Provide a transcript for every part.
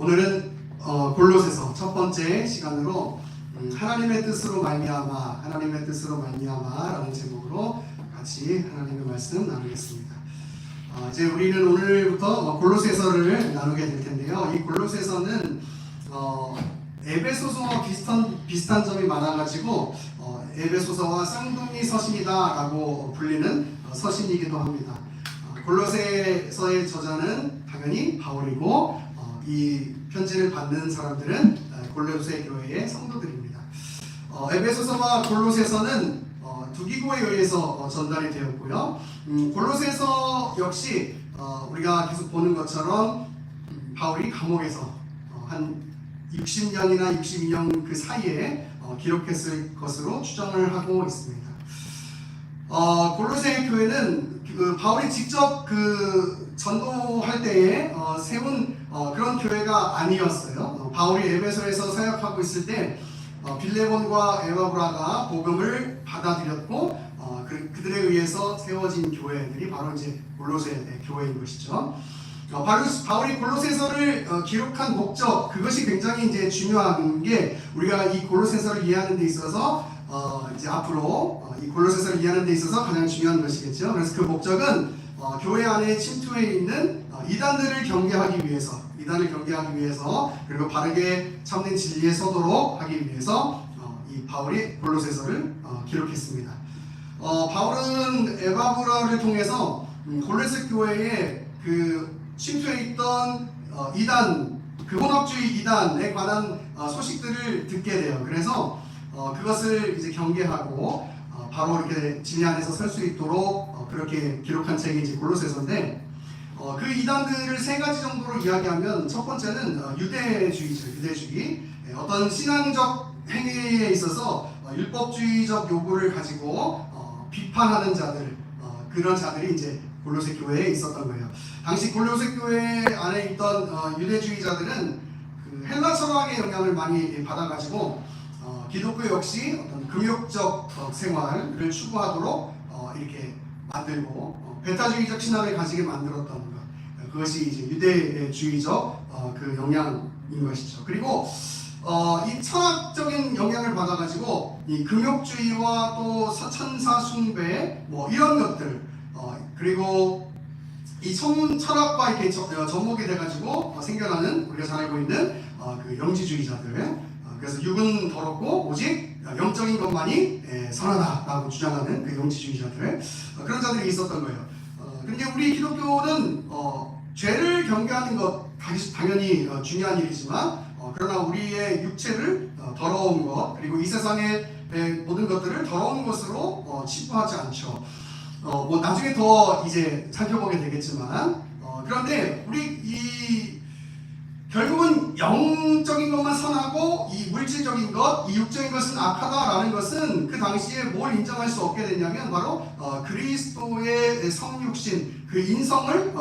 오늘은 골로새서 첫 번째 시간으로 하나님의 뜻으로 말미암아라는 제목으로 같이 하나님의 말씀 나누겠습니다. 이제 우리는 오늘부터 골로새서를 나누게 될 텐데요. 이 골로새서는 에베소서와 비슷한 점이 많아가지고 에베소서와 쌍둥이 서신이다라고 불리는 서신이기도 합니다. 골로새서의 저자는 당연히 바울이고 이 편지를 받는 사람들은 골로새 교회의 성도들입니다. 에베소서와 골로새서는 두 기고에 의해서 전달이 되었고요. 골로새서 역시 우리가 계속 보는 것처럼 바울이 감옥에서 한 60년이나 62년 그 사이에 기록했을 것으로 추정을 하고 있습니다. 골로새 교회는 바울이 직접 전도할 때에 세운 그런 교회가 아니었어요. 바울이 에베소에서 사역하고 있을 때 빌레몬과 에바브라가 복음을 받아들였고 그들에 의해서 세워진 교회들이 바로 이제 골로새 교회인 것이죠. 바울이 골로새서를 기록한 목적, 그것이 굉장히 이제 중요한 게, 우리가 이 골로새서를 이해하는 데 있어서 이제 앞으로 이 골로새서를 이해하는 데 있어서 가장 중요한 것이겠죠. 그래서 그 목적은 교회 안에 침투해 있는 이단을 경계하기 위해서, 그리고 바르게 참된 진리에 서도록 하기 위해서 이 바울이 골로새서를 기록했습니다. 바울은 에바브라를 통해서 골로새 교회에 침투해 있던 이단, 혼합주의 이단에 관한 소식들을 듣게 돼요. 그래서 그것을 이제 경계하고 바로 이렇게 진리 안에서 설 수 있도록 그렇게 기록한 책이 이제 골로새서인데, 그 이단들을 세 가지 정도로 이야기하면, 첫 번째는 유대주의죠. 유대주의. 어떤 신앙적 행위에 있어서 율법주의적 요구를 가지고 비판하는 자들, 그런 자들이 이제 골로새 교회에 있었던 거예요. 당시 골로새 교회 안에 있던 유대주의자들은 헬라 철학의 영향을 많이 받아가지고 기독교 역시 어떤 금욕적 생활을 추구하도록 이렇게 만들고 배타주의적 신앙을 가지게 만들었던 것, 그것이 이제 유대주의적 그 영향인 것이죠. 그리고 이 철학적인 영향을 받아가지고 이 금욕주의와 또 천사 숭배 이런 것들, 그리고 이 철학과 이렇게 접목이 돼가지고 생겨나는, 우리가 잘 알고 있는 그 영지주의자들, 그래서 육은 더럽고 오직 영적인 것만이 선하다라고 주장하는 그 영지주의자들, 그런 자들이 있었던 거예요. 근데 우리 기독교는 죄를 경계하는 것 당연히 중요한 일이지만, 그러나 우리의 육체를 더러운 것, 그리고 이 세상의 모든 것들을 더러운 것으로 치부하지 않죠. 나중에 더 이제 살펴보게 되겠지만, 그런데 결국은 영적인 것만 선하고 이 물질적인 것, 이 육적인 것은 악하다라는 것은 그 당시에 뭘 인정할 수 없게 됐냐면, 바로 그리스도의 성육신, 그 인성을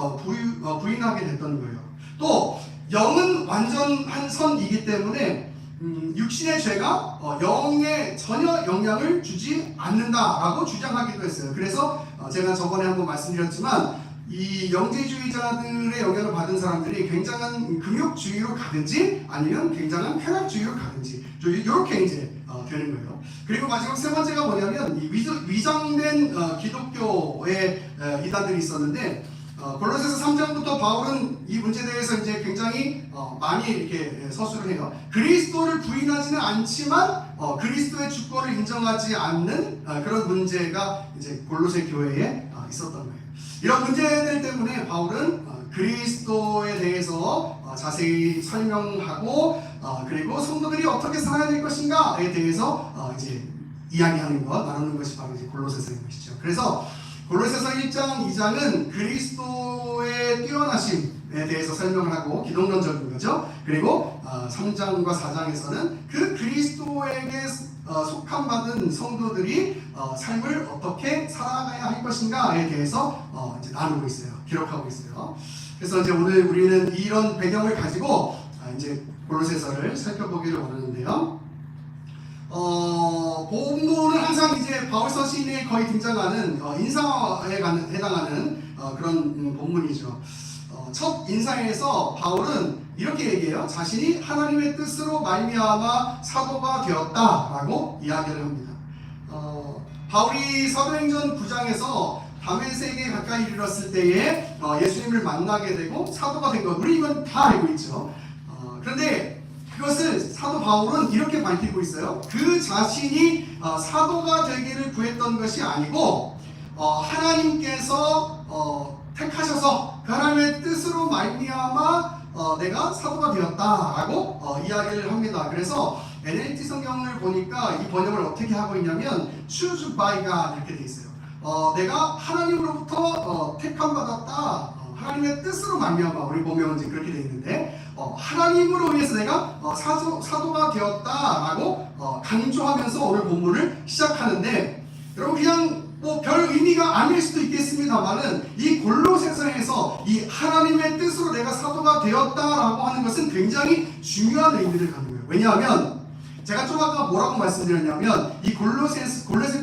부인하게 됐던 거예요. 또 영은 완전한 선이기 때문에 육신의 죄가 영에 전혀 영향을 주지 않는다라고 주장하기도 했어요. 그래서 제가 저번에 한번 말씀드렸지만, 이 영지주의자들의 영향을 받은 사람들이 굉장한 금욕주의로 가든지 아니면 굉장한 쾌락주의로 가든지 이렇게 이제 되는 거예요. 그리고 마지막 세 번째가 뭐냐면, 이 위장된 기독교의 이단들이 있었는데, 골로새서 3장부터 바울은 이 문제에 대해서 이제 굉장히 많이 이렇게 서술을 해요. 그리스도를 부인하지는 않지만 그리스도의 주권을 인정하지 않는 그런 문제가 이제 골로새 교회에 있었던 거예요. 이런 문제들 때문에 바울은 그리스도에 대해서 자세히 설명하고, 그리고 성도들이 어떻게 살아야 될 것인가에 대해서 이제 이야기하는 것, 나누는 것이 바로 이제 골로새서인 것이죠. 그래서 골로새서 1장, 2장은 그리스도의 뛰어나심에 대해서 설명을 하고 기독론적인 거죠. 그리고 3장과 4장에서는 그 그리스도에게 속한 받은 성도들이 삶을 어떻게 살아가야 할 것인가에 대해서 이제 나누고 있어요. 기록하고 있어요. 그래서 이제 오늘 우리는 이런 배경을 가지고 이제 골로새서를 살펴보기를 원하는데요. 본문은 항상 이제 바울 서신에 거의 등장하는 인사에 해당하는 그런 본문이죠. 첫 인사에서 바울은 이렇게 얘기해요. 자신이 하나님의 뜻으로 말미암아 사도가 되었다라고 이야기를 합니다. 바울이 사도행전 9장에서 다메섹에 가까이 이르렀을 때에 예수님을 만나게 되고 사도가 된 것, 우리 이건 다 알고 있죠. 그런데 그것을 사도 바울은 이렇게 밝히고 있어요. 그 자신이 사도가 되기를 구했던 것이 아니고 하나님께서 택하셔서 그 하나님의 뜻으로 말미암아 내가 사도가 되었다라고 이야기를 합니다. 그래서 NLT 성경을 보니까 이 번역을 어떻게 하고 있냐면 choose by God 이렇게 돼 있어요. 내가 하나님으로부터 택함 받았다. 하나님의 뜻으로 말미암아 우리 보면 이제 그렇게 돼 있는데 하나님으로 의해서 내가 사도가 되었다라고 강조하면서 오늘 본문을 시작하는데 여러분 그냥 뭐 별 의미가 아닐 수도 있겠습니다만은 이 골로새서에서 이 하나님의 뜻으로 내가 사도가 되었다라고 하는 것은 굉장히 중요한 의미를 갖는 거예요. 왜냐하면 제가 좀 아까 뭐라고 말씀드렸냐면 이 골로새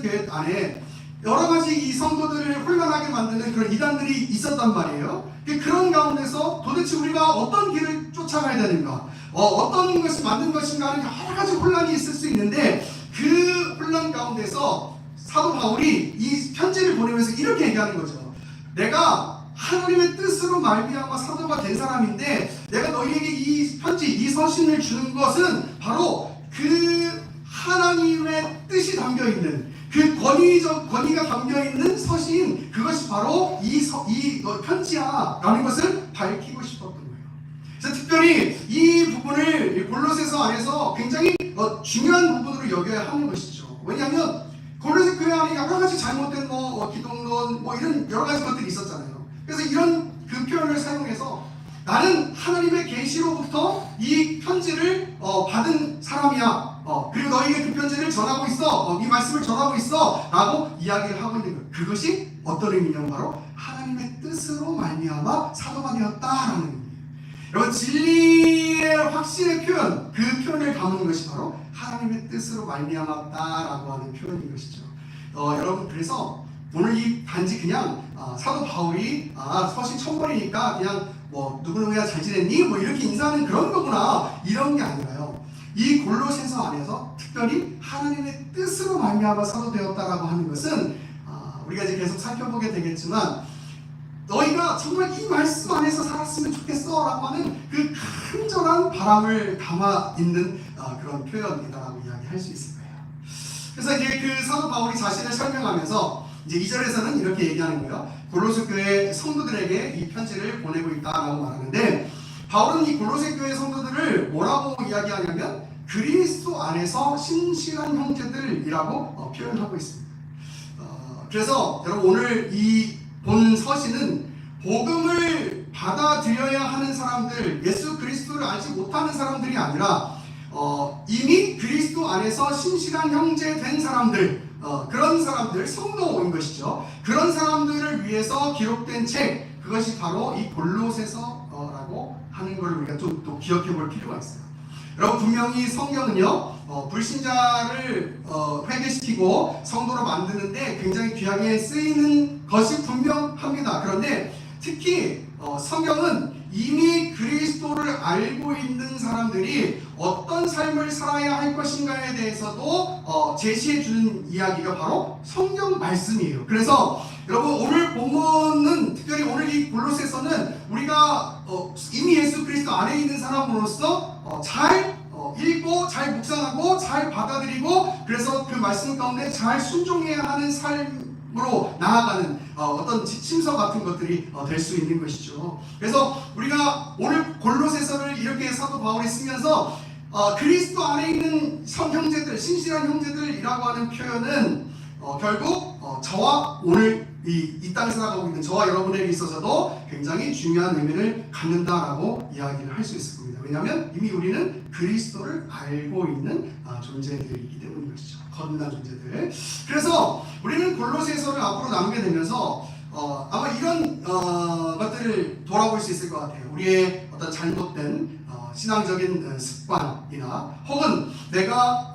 교회 안에 여러 가지 이 성도들을 혼란하게 만드는 그런 이단들이 있었단 말이에요. 그런 가운데서 도대체 우리가 어떤 길을 쫓아가야 되는가, 어떤 것이 맞는 것인가 하는 여러 가지 혼란이 있을 수 있는데 그 혼란 가운데서 사도 바울이 이 편지를 보내면서 이렇게 얘기하는 거죠. 내가 하나님의 뜻으로 말미암아 사도가 된 사람인데 내가 너희에게 이 편지, 이 서신을 주는 것은 바로 그 하나님의 뜻이 담겨있는 그 권위가 담겨있는 서신, 그것이 바로 이 편지야 라는 것을 밝히고 싶었던 거예요. 그래서 특별히 이 부분을 골로새서 안에서 굉장히 중요한 부분으로 여겨야 하는 것이죠. 왜냐하면 골로새 교회 안에 여러 가지 잘못된 기독론 이런 여러 가지 것들이 있었잖아요. 그래서 이런 그 표현을 사용해서 나는 하나님의 계시로부터 이 편지를 받은 사람이야. 그리고 너희에게 그 편지를 전하고 있어. 이 말씀을 전하고 있어. 라고 이야기를 하고 있는 거예요. 그것이 어떤 의미냐면 바로 하나님의 뜻으로 말미암아 사도가 되었다라는 의미예요. 여러분 진리의 확신의 표현, 그 표현을 담은 것이 바로 하나님의 뜻으로 말미암았다라고 하는 표현인 것이죠. 여러분 그래서 오늘 이 단지 그냥 사도 바울이 서신 첨벌이니까 그냥 누구누구야 잘 지냈니? 이렇게 인사하는 그런 거구나 이런 게 아니라요. 이 골로새서 안에서 특별히 하나님의 뜻으로 말미암아 사도 되었다라고 하는 것은 우리가 이제 계속 살펴보게 되겠지만 너희가 정말 이 말씀 안에서 살았으면 좋겠어 라고 하는 그 간절한 바람을 담아 있는 그런 표현이다라고 이야기할 수 있을 거예요. 그래서 이제 그 사도 바울이 자신을 설명하면서 이제 2절에서는 이렇게 얘기하는 거예요. 골로새 교회 성도들에게 이 편지를 보내고 있다라고 말하는데 바울은 이 골로새 교회 성도들을 뭐라고 이야기하냐면 그리스도 안에서 신실한 형제들이라고 표현하고 있습니다. 그래서 여러분 오늘 이 본 서신은 복음을 받아들여야 하는 사람들, 예수 그리스도를 알지 못하는 사람들이 아니라 이미 그리스도 안에서 신실한 형제 된 사람들, 그런 사람들, 성도인 것이죠. 그런 사람들을 위해서 기록된 책, 그것이 바로 이 골로새서라고 하는 걸 우리가 좀 또 기억해 볼 필요가 있어요. 여러분 분명히 성경은요 불신자를 회개시키고 성도로 만드는데 굉장히 귀하게 쓰이는 것이 분명합니다. 그런데 특히 성경은 이미 그리스도를 알고 있는 사람들이 어떤 삶을 살아야 할 것인가에 대해서도 제시해 주는 이야기가 바로 성경 말씀이에요. 그래서 여러분 오늘 본문은 특별히 오늘 이 골로새서는 우리가 이미 예수 그리스도 안에 있는 사람으로서 잘 읽고 잘 묵상하고 잘 받아들이고 그래서 그 말씀 가운데 잘 순종해야 하는 삶으로 나아가는 어떤 지침서 같은 것들이 될 수 있는 것이죠. 그래서 우리가 오늘 골로새서를 이렇게 사도 바울이 쓰면서 그리스도 안에 있는 형제들, 신실한 형제들이라고 하는 표현은 결국 저와 오늘 이 땅에 살아가고 있는 저와 여러분에게 있어서도 굉장히 중요한 의미를 갖는다라고 이야기를 할 수 있을 겁니다. 왜냐하면 이미 우리는 그리스도를 알고 있는 존재들이기 때문인 것이죠. 거듭난 존재들. 그래서 우리는 골로새서를 앞으로 나누게 되면서 아마 이런 것들을 돌아볼 수 있을 것 같아요. 우리의 어떤 잘못된 신앙적인 습관이나 혹은 내가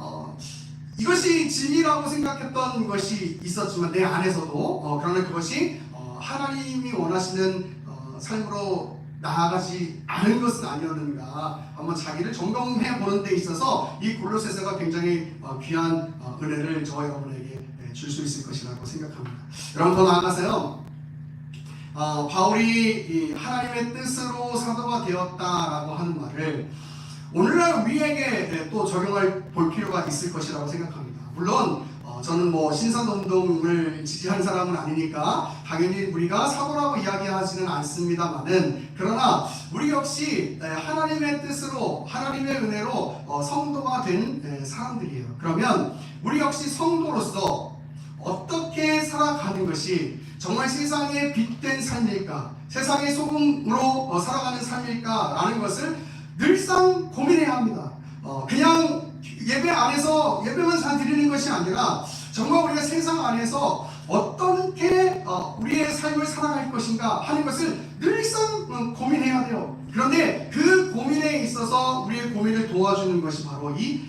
이것이 진리라고 생각했던 것이 있었지만 내 안에서도 그러나 그것이 하나님이 원하시는 삶으로 나아가지 않은 것은 아니었는가 한번 자기를 점검해 보는 데 있어서 이 골로새서가 굉장히 귀한 은혜를 저와 여러분에게 줄 수 있을 것이라고 생각합니다. 여러분 더 나아가서요, 바울이 하나님의 뜻으로 사도가 되었다라고 하는 말을 오늘날 우리에게 또 적용할 볼 필요가 있을 것이라고 생각합니다. 물론 저는 뭐 신사동동을 지지하는 사람은 아니니까 당연히 우리가 사도라고 이야기하지는 않습니다만은, 그러나 우리 역시 하나님의 뜻으로 하나님의 은혜로 성도가 된 사람들이에요. 그러면 우리 역시 성도로서 어떻게 살아가는 것이 정말 세상의 빛된 삶일까, 세상의 소금으로 살아가는 삶일까 라는 것을 늘상 고민해야 합니다. 그냥 예배 안에서 예배만 잘 드리는 것이 아니라 정말 우리가 세상 안에서 어떻게 우리의 삶을 살아갈 것인가 하는 것을 늘상 고민해야 돼요. 그런데 그 고민에 있어서 우리의 고민을 도와주는 것이 바로 이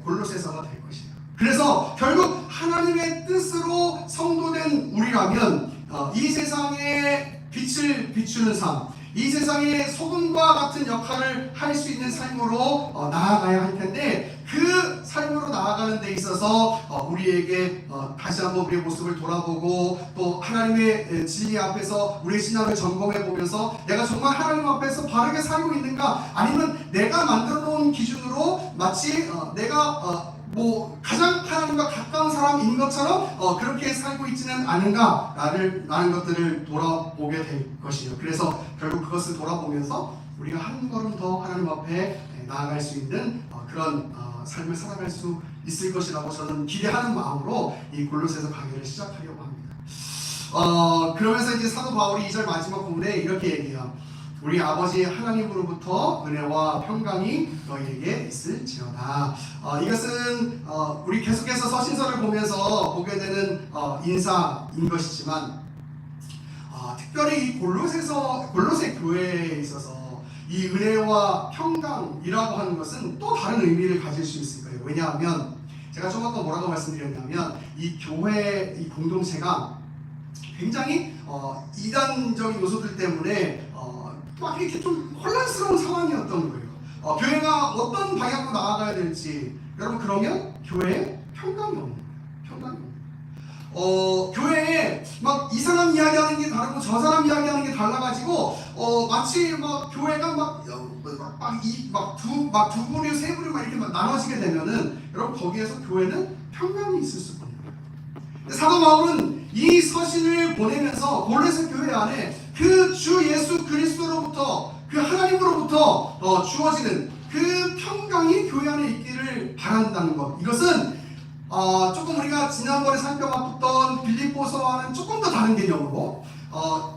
골로새서가 될 것이에요. 그래서 결국 하나님의 뜻으로 성도된 우리라면 이 세상에 빛을 비추는 삶, 이 세상에 소금과 같은 역할을 할 수 있는 삶으로 나아가야 할 텐데, 그 삶으로 나아가는 데 있어서 우리에게 다시 한번 우리의 모습을 돌아보고 또 하나님의 진리 앞에서 우리의 신앙을 점검해 보면서 내가 정말 하나님 앞에서 바르게 살고 있는가, 아니면 내가 만들어 놓은 기준으로 마치 내가 가장 하나님과 가까운 사람인 것처럼 그렇게 살고 있지는 않은가라는 것들을 돌아보게 될 것이에요. 그래서 결국 그것을 돌아보면서 우리가 한 걸음 더 하나님 앞에 나아갈 수 있는 그런 삶을 살아갈 수 있을 것이라고 저는 기대하는 마음으로 이 골로새서 강의를 시작하려고 합니다. 그러면서 이제 사도 바울이 2절 마지막 부분에 이렇게 얘기해요. 우리 아버지 하나님으로부터 은혜와 평강이 너희에게 있을지어다. 이것은 우리 계속해서 서신서를 보면서 보게 되는 인사인 것이지만, 특별히 이 골로새 교회에 있어서 이 은혜와 평강이라고 하는 것은 또 다른 의미를 가질 수 있을 거예요. 왜냐하면 제가 좀 아까 뭐라고 말씀드렸냐면, 이 교회, 이 공동체가 굉장히 이단적인 요소들 때문에 막 이렇게 좀 혼란스러운 상황이었던 거예요. 교회가 어떤 방향으로 나아가야 될지. 여러분, 그러면 교회에 평강이 없는 거예요. 평강이 없는 거예요. 교회에 막 이 사람 이야기하는 게 다르고 저 사람 이야기하는 게 달라가지고 마치 막 교회가 두 부류 세 부류 막 이렇게 막 나눠지게 되면은 여러분, 거기에서 교회는 평강이 있을 수가 없는 거예요. 사도 바울은 이 서신을 보내면서 골로새 교회 안에 그 주 예수 그리스도로부터, 그 하나님으로부터 주어지는 그 평강이 교회 안에 있기를 바란다는 것, 이것은 조금 우리가 지난번에 살펴봤던 빌립보서와는 조금 더 다른 개념으로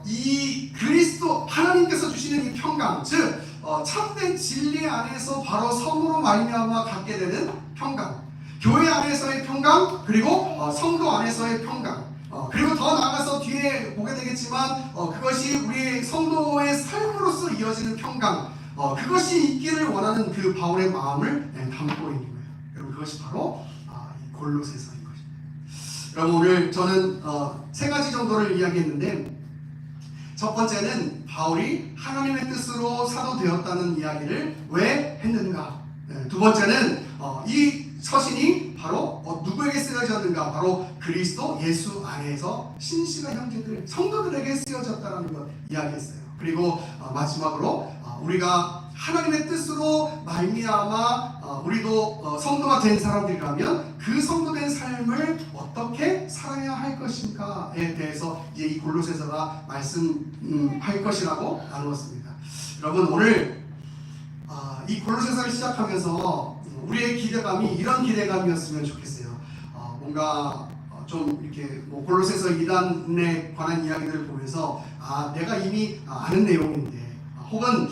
이 그리스도 하나님께서 주시는 이 평강, 즉 참된 진리 안에서 바로 성으로 말미암아 갖게 되는 평강, 교회 안에서의 평강, 그리고 성도 안에서의 평강, 그리고 더 나아가서 뒤에 보게 되겠지만 그것이 우리 성도의 삶으로서 이어지는 평강, 그것이 있기를 원하는 그 바울의 마음을 담고 있는 거예요. 여러분, 그것이 바로 이 골로새서인 것입니다. 여러분, 오늘 저는 세 가지 정도를 이야기했는데, 첫 번째는 바울이 하나님의 뜻으로 사도되었다는 이야기를 왜 했는가. 두 번째는 이 서신이 바로 누구에게 쓰여졌는가, 바로 그리스도 예수 안에서 신실한 형제들, 성도들에게 쓰여졌다는 것 이야기했어요. 그리고 마지막으로 우리가 하나님의 뜻으로 말미암아 우리도 성도가 된 사람들이라면 그 성도된 삶을 어떻게 살아야 할 것인가에 대해서 이제 이 골로새서가 말씀할 것이라고 나누었습니다. 여러분, 오늘 이 골로새서를 시작하면서 우리의 기대감이 이런 기대감이었으면 좋겠어요. 뭔가 좀 이렇게 골로새서 이단에 관한 이야기들을 보면서 내가 이미 아는 내용인데, 혹은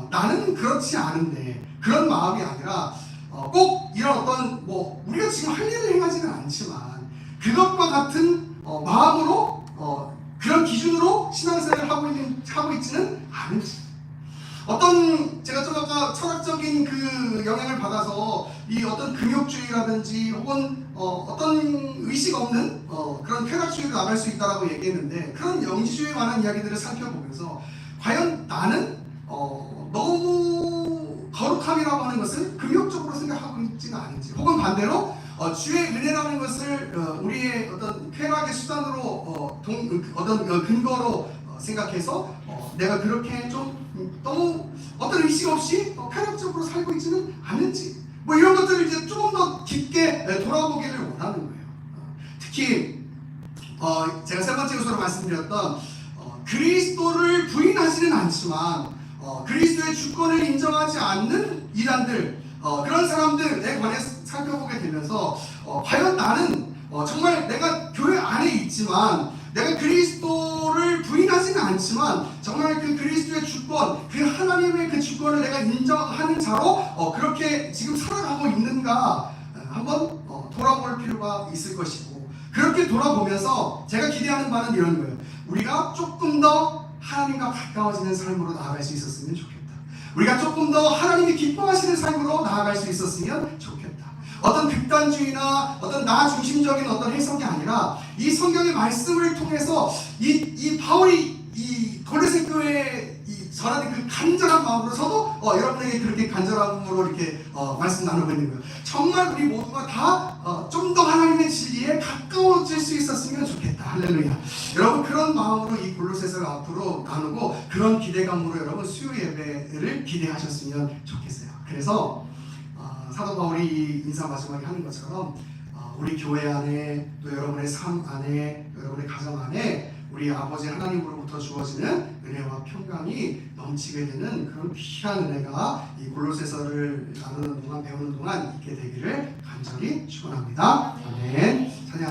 나는 그렇지 않은데, 그런 마음이 아니라 꼭 이런 어떤 우리가 지금 할 일을 행하지는 않지만 그것과 같은 마음으로 그런 기준으로 신앙생활을 하고 있지는 않은지, 제가 좀 아까 철학적인 그 영향을 받아서 이 어떤 금욕주의라든지 혹은 어떤 의식 없는 그런 쾌락주의로 나갈 수 있다라고 얘기했는데, 그런 영지주의에 관한 이야기들을 살펴보면서 과연 나는 것을 금욕적으로 생각하고 있지는 않은지, 혹은 반대로 주의 은혜라는 것을 우리의 어떤 쾌락의 수단으로 어떤 근거로 생각해서 내가 그렇게 좀 너무 어떤 의식 없이 쾌락적으로 살고 있지는 않은지, 뭐 이런 것들을 이제 조금 더 깊게 돌아보기를 원하는 거예요. 특히 제가 세 번째 요소로 말씀드렸던 그리스도를 부인하지는 않지만 그리스도의 주권을 인정하지 않는 이단들, 그런 사람들에 관해 살펴보게 되면서 과연 나는 정말 내가 교회 안에 있지만 내가 그리스도를 부인하지는 않지만 정말 그 그리스도의 주권, 그 하나님의 그 주권을 내가 인정하는 자로 그렇게 지금 살아가고 있는가 한번 돌아볼 필요가 있을 것이고, 그렇게 돌아보면서 제가 기대하는 바는 이런 거예요. 우리가 조금 더 하나님과 가까워지는 삶으로 나아갈 수 있었으면 좋겠다. 우리가 조금 더 하나님이 기뻐하시는 삶으로 나아갈 수 있었으면 좋겠다. 어떤 극단주의나 어떤 나 중심적인 어떤 해석이 아니라 이 성경의 말씀을 통해서 이 바울이 이 골로새 교회에 전하는 그 간절한 마음으로 저도 여러분에게 그렇게 간절함으로 이렇게 말씀 나누고 있는 거예요. 정말 우리 모두가 다 좀 더 하나님의 진리에 가까워질 수 있었으면 좋겠다. 할렐루야. 여러분 그런 마음으로 이 골로새서를 앞으로 나누고 그런 기대감으로 여러분 수요 예배를 기대하셨으면 좋겠어요. 그래서 사도 바울이 인사 마지막에 하는 것처럼 우리 교회 안에 또 여러분의 삶 안에 또 여러분의 가정 안에 우리 아버지 하나님으로부터 주어지는 은혜와 평강이 넘치게 되는 그런 귀한 은혜가 이 골로새서를 나누는 동안 배우는 동안 있게 되기를 간절히 축원합니다. 아멘. 찬양.